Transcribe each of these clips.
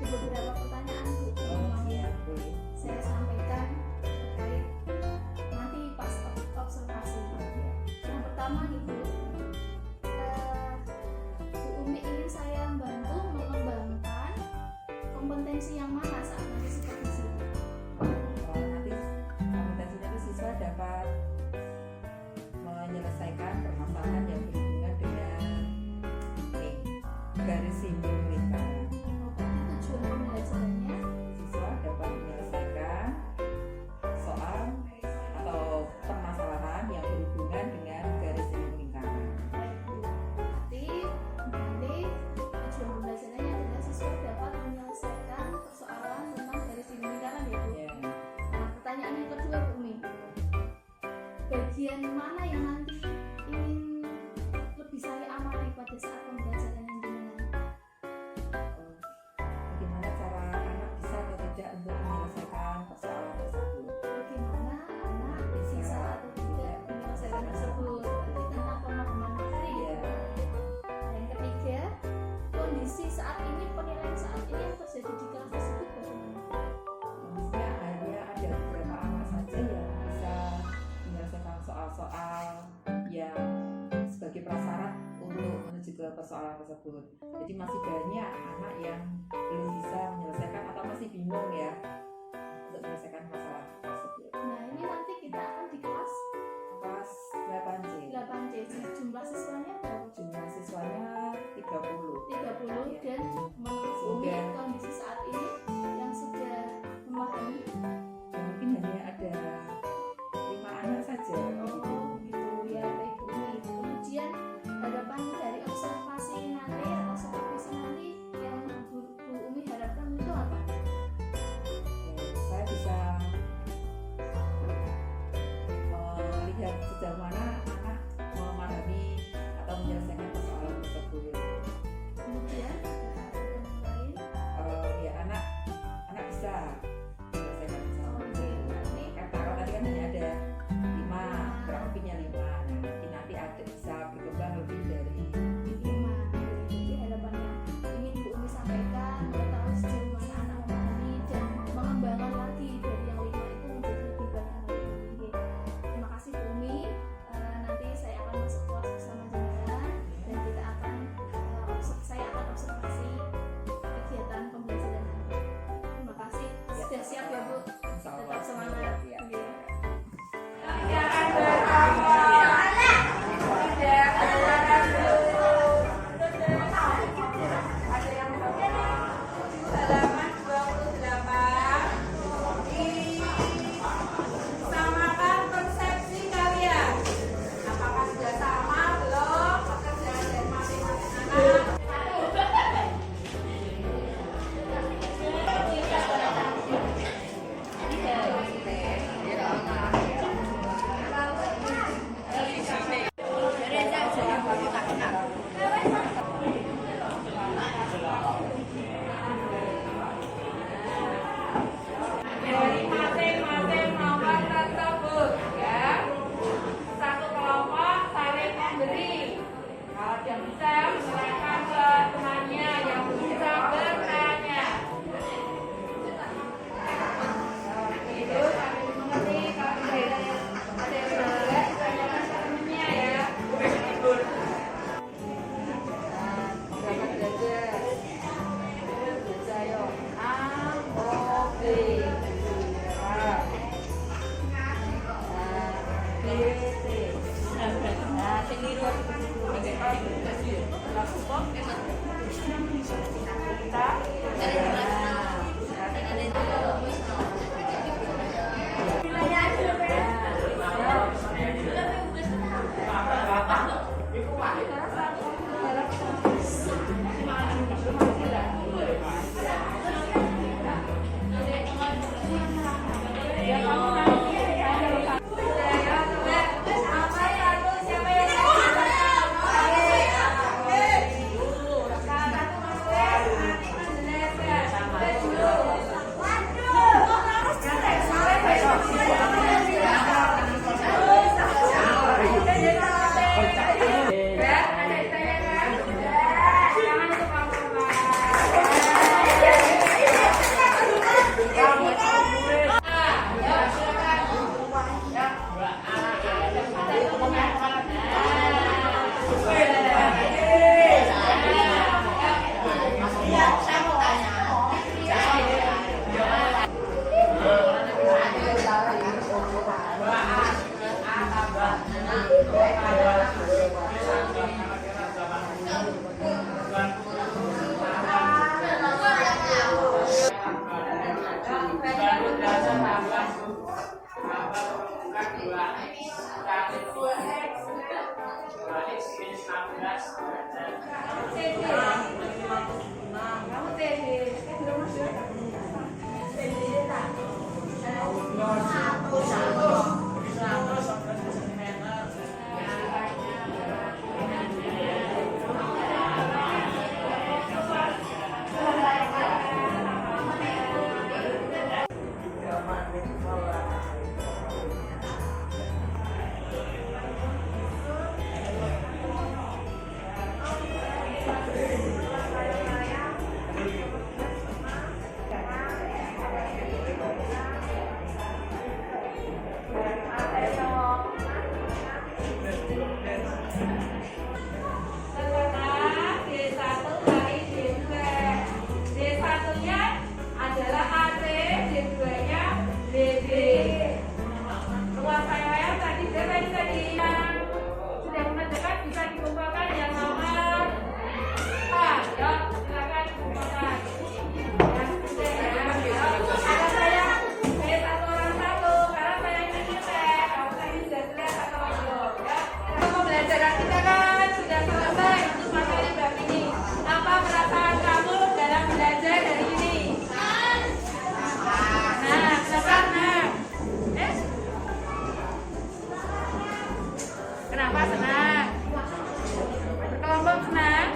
beberapa pertanyaan Bu, Oh yang iya, boleh. saya sampaikan terkait nanti pas observasi. Iya. Yang pertama nih Bu, Bu Umi ingin saya bantu mengembangkan kompetensi yang mana saat nanti supervisi? Nanti kompetensinya itu siswa dapat menyelesaikan permasalahan yang berhubungan dengan garis simbol lingkaran. Oh, berarti tujuan pembelajarannya Siswa dapat menyelesaikan soal atau permasalahan yang berhubungan dengan garis simbol lingkaran. baik Bu. Berarti nanti tujuan pembelajarannya adalah siswa dapat menyelesaikan persoalan tentang garis lingkaran ya Bu. Ya. Nah, pertanyaan yang kedua Bu Umi, bagian mana yang nanti ingin lebih saya amati pada saat pembelajaran yang jenengan? Bagaimana cara anak bisa atau tidak untuk menyelesaikan persoalan tersebut? Bagaimana anak bisa atau tidak menyelesaikan tersebut? Berarti tentang pemahaman materi ya. Ya. Yang ketiga, kondisi saat ini, penilaian saat ini yang terjadi di kelas tersebut bagaimana? Kondisinya hanya ada beberapa anak saja yang bisa menyelesaikan soal-soal yang sebagai prasyarat untuk menuju ke persoalan tersebut. Jadi masih banyak anak yang belum bisa menyelesaikan atau masih bingung ya untuk menyelesaikan masalah tersebut. Nah, ini nanti kita akan di kelas Kelas 8C, 8C. Jumlah siswanya berapa? jumlah siswanya 30. 30. Dan menurut Bu Umi, Sudah. kondisi saat ini yang sudah memahami. Ya, mungkin hanya ada 5 anak saja. Oh gitu ya, baik Bu Umi. Kemudian harapan dari observasi nanti atau supervisi nanti yang Bu Umi harapkan itu apa? Ya, saya bisa melihat sejauh mana anak memahami Kamu TD, belum masuk. TD tak. Kenapa senang? Berkelompok senang?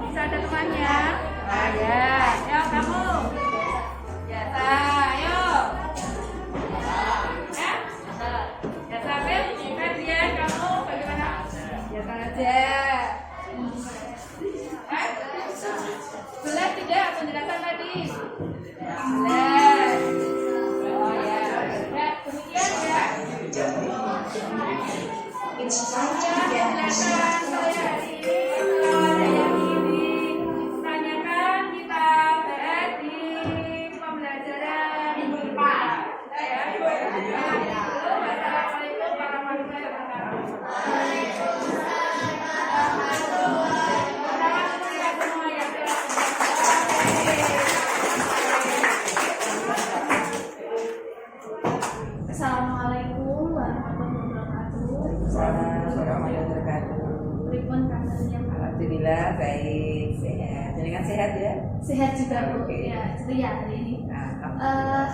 Bisa ada temannya? Ah ya, ayo kamu. Biasa, ayo. Ya? Biasa, Febrian, kamu bagaimana? Biasa aja. Boleh tidak penjelasan tadi? Boleh. Oh ya, ya demikian ya. Silakan saya hari ini kalau ada yang ingin tanyakan kita beres di pembelajaran minggu depan. Ya. Assalamualaikum warahmatullahi wabarakatuh. Assalamualaikum warahmatullahi wabarakatuh. Assalamualaikum warahmatullahi wabarakatuh. Pripun kabarnya? Alhamdulillah baik, sehat. Jenengan sehat ya? Sehat juga Bu. Oke. Ya, ceria hari ini. Alhamdulillah.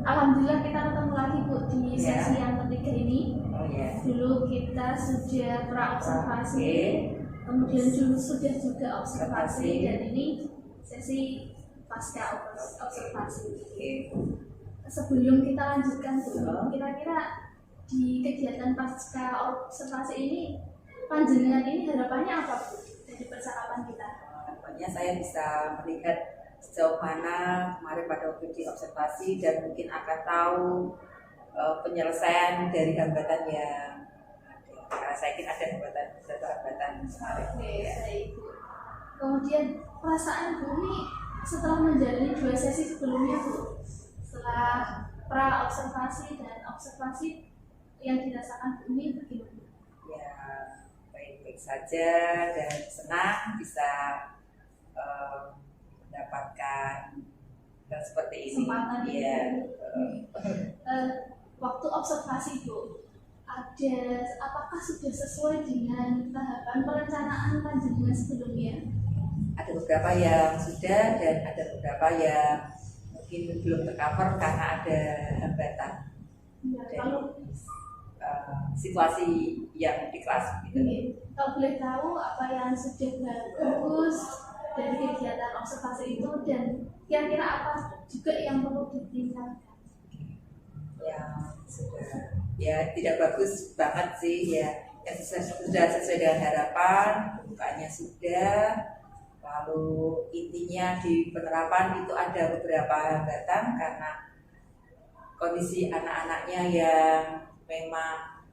Alhamdulillah kita ketemu lagi Bu di sesi yang ketiga ini. Oh ya. Dulu kita sudah pra-observasi, Oke. kemudian dulu sudah juga observasi, Observasi. dan ini sesi pasca observasi. Oke. Sebelum kita lanjutkan Bu, Oh. kira-kira di kegiatan pasca observasi ini panjenengan ini harapannya apa Bu dari percakapan kita? Harapannya saya bisa melihat sejauh mana kemarin pada waktu di observasi dan mungkin akan tahu penyelesaian dari hambatan yang ada. Karena saya kira ada hambatan kemarin. Oke, baik Bu. Kemudian perasaan Bu ini setelah menjalani 2 sesi sebelumnya Bu, setelah pra observasi dan observasi yang dirasakan Bu ini bagaimana? Ya baik-baik saja dan senang bisa mendapatkan hal seperti ini. Kesempatan ini. Ya. Waktu observasi Bu, apakah sudah sesuai dengan tahapan perencanaan panjenengan sebelumnya? Ada beberapa yang sudah dan ada beberapa yang mungkin belum tercover karena ada hambatan Ya, dari kalau situasi yang di kelas gitu. kalau boleh tahu apa yang sudah bagus dari kegiatan observasi itu dan kira-kira apa juga yang perlu ditingkatkan? Yang sudah ya tidak bagus banget sih ya, yang sudah sesuai dengan harapan, pembukanya sudah, lalu intinya di penerapan itu ada beberapa hambatan karena kondisi anak-anaknya yang memang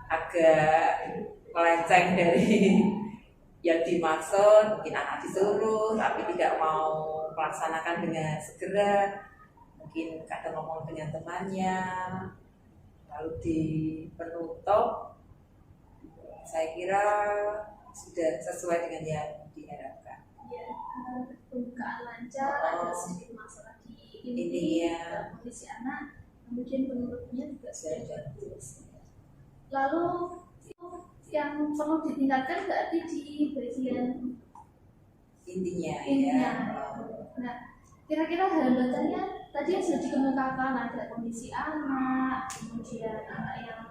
agak melenceng dari yang dimaksud, mungkin anak disuruh tapi tidak mau melaksanakan dengan segera, mungkin kadang ngomong dengan temannya, lalu di penutup saya kira sudah sesuai dengan yang diharapkan. Ya, pembukaan lancar, ada sedikit masalah di Intinya. kondisi anak, kemudian penurutnya juga sudah Sudah. bagus. Lalu yang perlu ditingkatkan berarti di bagian intinya intinya. ya. Nah, kira-kira hambatannya tadi yang sudah dikemukakan, ada kondisi anak, kemudian anak yang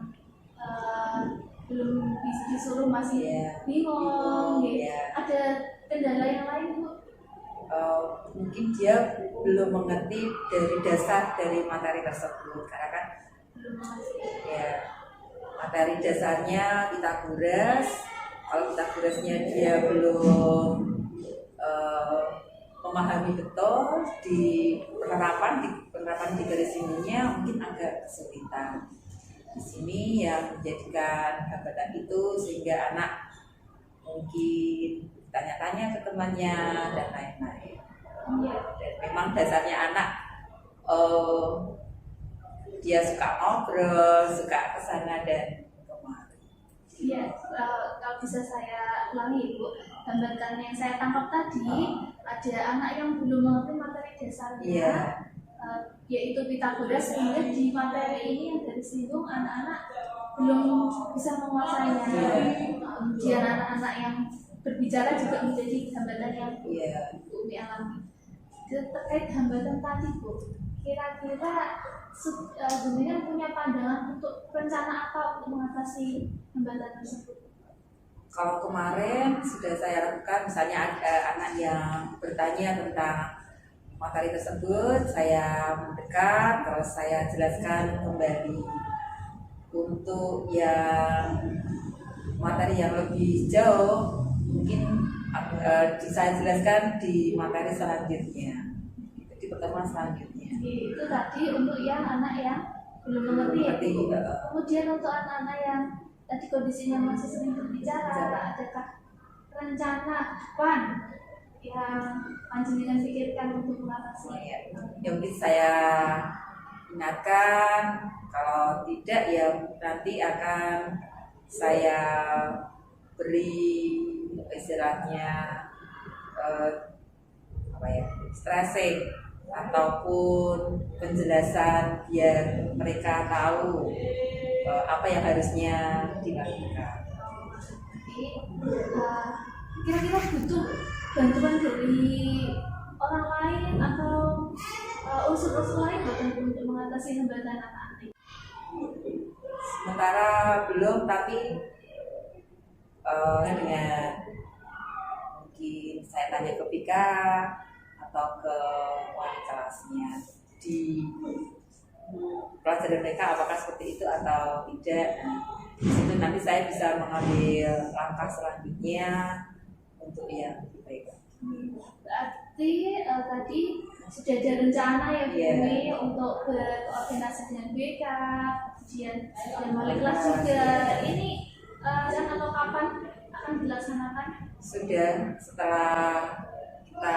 belum disuruh masih bingung, gitu. Ada kendala yang lain Bu? Mungkin dia belum mengerti dari dasar dari materi tersebut, karena kan ya materi dasarnya Pitagoras. Kalau Pitagorasnya dia belum memahami betul di penerapan di garis ininya, mungkin agak kesulitan. Di sini yang menjadikan hambatan itu sehingga anak mungkin tanya-tanya ke temannya dan lain-lain. Dan memang dasarnya anak dia suka ngobrol, suka kesana dan kemari. Iya, kalau bisa saya ulangi Bu, hambatan yang saya tangkap tadi ada anak yang belum mengerti materi dasarnya, yaitu Pitagoras, sehingga di materi ini yang dari singgung anak-anak belum bisa menguasainya. Kemudian anak-anak yang berbicara juga menjadi hambatan yang Bu Umi alami. Terkait hambatan tadi Bu, kira-kira Jenengan punya pandangan untuk rencana apa untuk mengatasi hambatan tersebut? Kalau kemarin sudah saya lakukan, misalnya ada anak yang bertanya tentang materi tersebut, saya mendekat, terus saya jelaskan kembali. Untuk yang materi yang lebih jauh, mungkin saya jelaskan di materi selanjutnya, di pertemuan selanjutnya. Itu tadi untuk yang anak yang belum mengerti. Kemudian untuk anak-anak yang tadi kondisinya masih sering berbicara, adakah rencana kapan yang panjenengan pikirkan untuk mengatasi? Ya mungkin saya ingatkan, kalau tidak ya nanti akan saya beri istilahnya stressing ataupun penjelasan biar mereka tahu apa yang harusnya dilakukan. Kira-kira butuh bantuan dari orang lain atau unsur-unsur lain untuk mengatasi hambatan anak-anak? Sementara belum, tapi dengan mungkin saya tanya ke Pika atau ke wali kelasnya di pelajaran mereka apakah seperti itu atau tidak. Di situ nanti saya bisa mengambil langkah selanjutnya untuk yang lebih baik. Berarti tadi sudah ada rencana ya Bu untuk berkoordinasi dengan BK, kemudian dengan wali kelas juga. Ini rencana atau kapan akan dilaksanakan? Sudah, setelah kita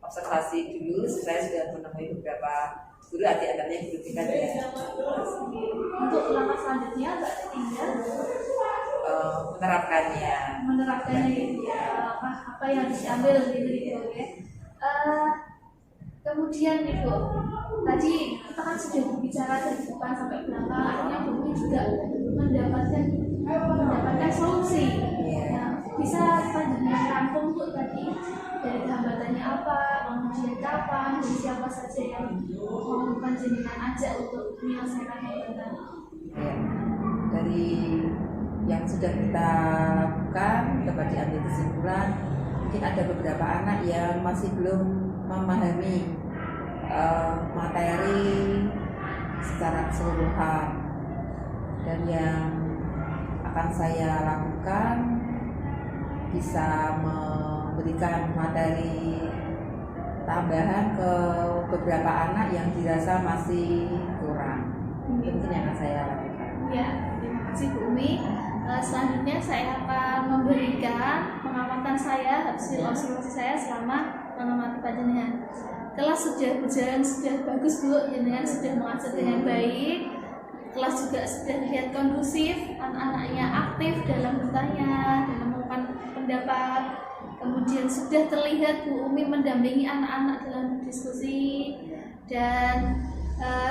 observasi dulu, saya sudah menemui beberapa guru, adik-adiknya guru tingkat ya. Untuk langkah selanjutnya berarti tinggal menerapkannya gitu ya, apa yang harus diambil gitu ya. Kemudian Ibu, tadi kita kan sudah berbicara dari depan sampai belakang, artinya Bu juga mendapatkan solusi. Bisa panjenengan rangkum untuk tadi dari hambatannya apa, kemudian kapan, dan siapa saja yang mau panjenengan ajak untuk menyelesaikan hambatan. Dari yang sudah kita lakukan dapat diambil kesimpulan, mungkin ada beberapa anak yang masih belum memahami materi secara keseluruhan, dan yang akan saya lakukan bisa memberikan materi tambahan ke beberapa anak yang dirasa masih kurang. Mungkin yang akan saya lakukan. Ya, terima kasih Bu Umi. Selanjutnya saya akan memberikan pengamatan saya, hasil observasi saya selama mengamati panjenengan. Kelas sudah berjalan sudah bagus Bu, jenengan sudah mengajar dengan baik. Kelas juga sudah terlihat kondusif, anak-anaknya aktif dalam bertanya, dalam mengungkapkan pendapat. Kemudian sudah terlihat Bu Umi mendampingi anak-anak dalam berdiskusi dan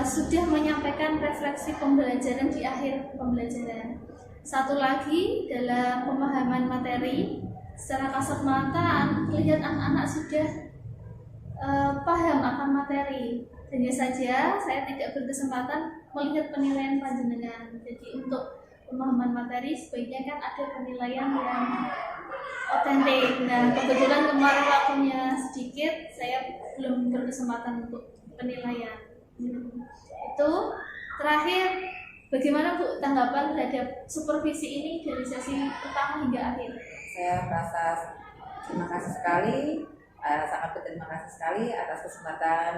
sudah menyampaikan refleksi pembelajaran di akhir pembelajaran. Satu lagi dalam pemahaman materi, secara kasat mata terlihat anak-anak sudah paham akan materi. Hanya saja saya tidak berkesempatan melihat penilaian panjenengan. Jadi untuk pemahaman materi sebaiknya kan ada penilaian yang otentik. Nah kebetulan kemarin waktunya sedikit, saya belum berkesempatan untuk penilaian. Itu terakhir, bagaimana Bu tanggapan terhadap supervisi ini dari sesi pertama hingga akhir? Saya merasa terima kasih sekali, sangat berterima kasih sekali atas kesempatan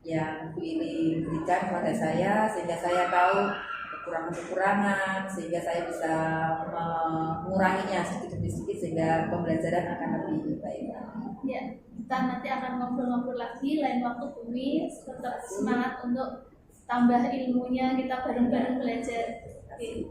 yang Bu Ili berikan kepada saya, sehingga saya tahu kekurangan-kekurangan, sehingga saya bisa menguranginya sedikit demi sedikit, sehingga pembelajaran akan lebih baik. Ya, kita nanti akan ngobrol-ngobrol lagi lain waktu. Bumi tetap semangat untuk tambah ilmunya, kita bareng-bareng belajar. Oke.